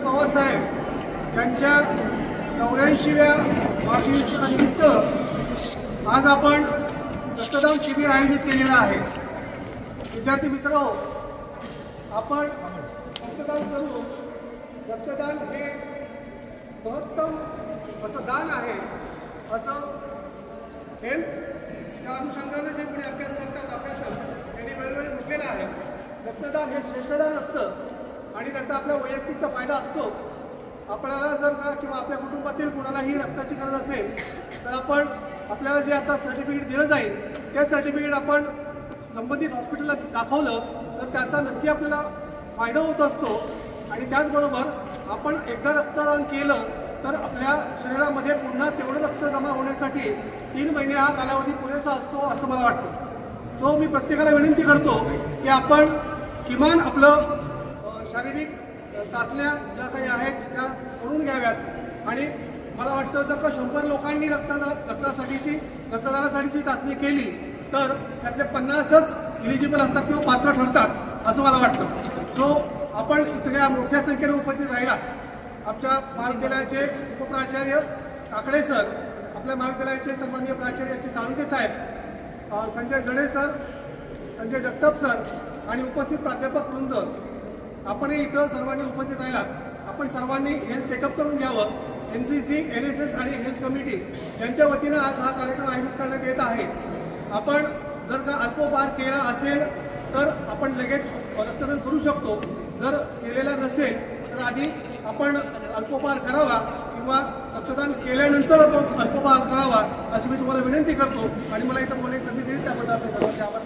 पवार साहेब यांच्या 84व्या वार्षिकोत्सवानिमित्त आज आपण रक्तदान शिबिर आयोजित केलेलं आहे। विद्यार्थी मित्र, आपण रक्तदान करू। रक्तदान हे महत्तम असं दान आहे असं हेल्थच्या अनुषंगाने जे पुढे अभ्यास करतात अभ्यासक त्यांनी वेळोवेळी म्हटलेलं आहे। रक्तदान हे श्रेष्ठदान असतं आणि त्याचा आपल्या वैयक्तिक फायदा असतोच। आपल्याला जर का किंवा आपल्या कुटुंबातील कोणालाही रक्ताची गरज असेल तर आपण आपल्याला जे आता सर्टिफिकेट दिलं जाईल ते सर्टिफिकेट आपण संबंधित हॉस्पिटलला दाखवलं तर त्याचा नक्की आपल्याला फायदा होत असतो। आणि त्याचबरोबर आपण एकदा रक्तदान केलं तर आपल्या शरीरामध्ये पुन्हा तेवढं रक्त जमा होण्यासाठी 3 महिने हा कालावधी पुरेसा असतो असं मला वाटतं। सो मी प्रत्येकाला विनंती करतो की आपण किमान आपलं शारीरिक चाचण्या ज्या काही आहेत त्या करून घ्याव्यात। आणि मला वाटतं जर का 100 लोकांनी रक्तदानासाठीची चाचणी केली तर त्यातले 50च इलिजिबल असतात किंवा पात्र ठरतात असं मला वाटतं। सो आपण इतक्या मोठ्या संख्येने उपस्थित राहिला। आमच्या महाविद्यालयाचे उपप्राचार्य काकडे सर, आपल्या महाविद्यालयाचे सन्माननीय प्राचार्य श्री साळुंके साहेब, संजय जडे सर, संजय जगताप सर आणि उपस्थित प्राध्यापक वृंद, आपणही इथं सर्वांनी उपस्थित राहिलात। आपण सर्वांनी हेल्थ चेकअप करून घ्यावं। NCC, NSS आणि हेल्थ कमिटी यांच्या वतीनं आज हा कार्यक्रम आयोजित करण्यात येत आहे। आपण जर का अल्पोपहार केला असेल तर आपण लगेच रक्तदान करू शकतो। जर केलेला नसेल तर आधी आपण अल्पोपहार करावा किंवा रक्तदान केल्यानंतर अल्पोपहार करावा अशी मी तुम्हाला विनंती करतो। आणि मला इथं बोलण्याची संधी दिली त्याबद्दल आपले सर्वांचे आभार।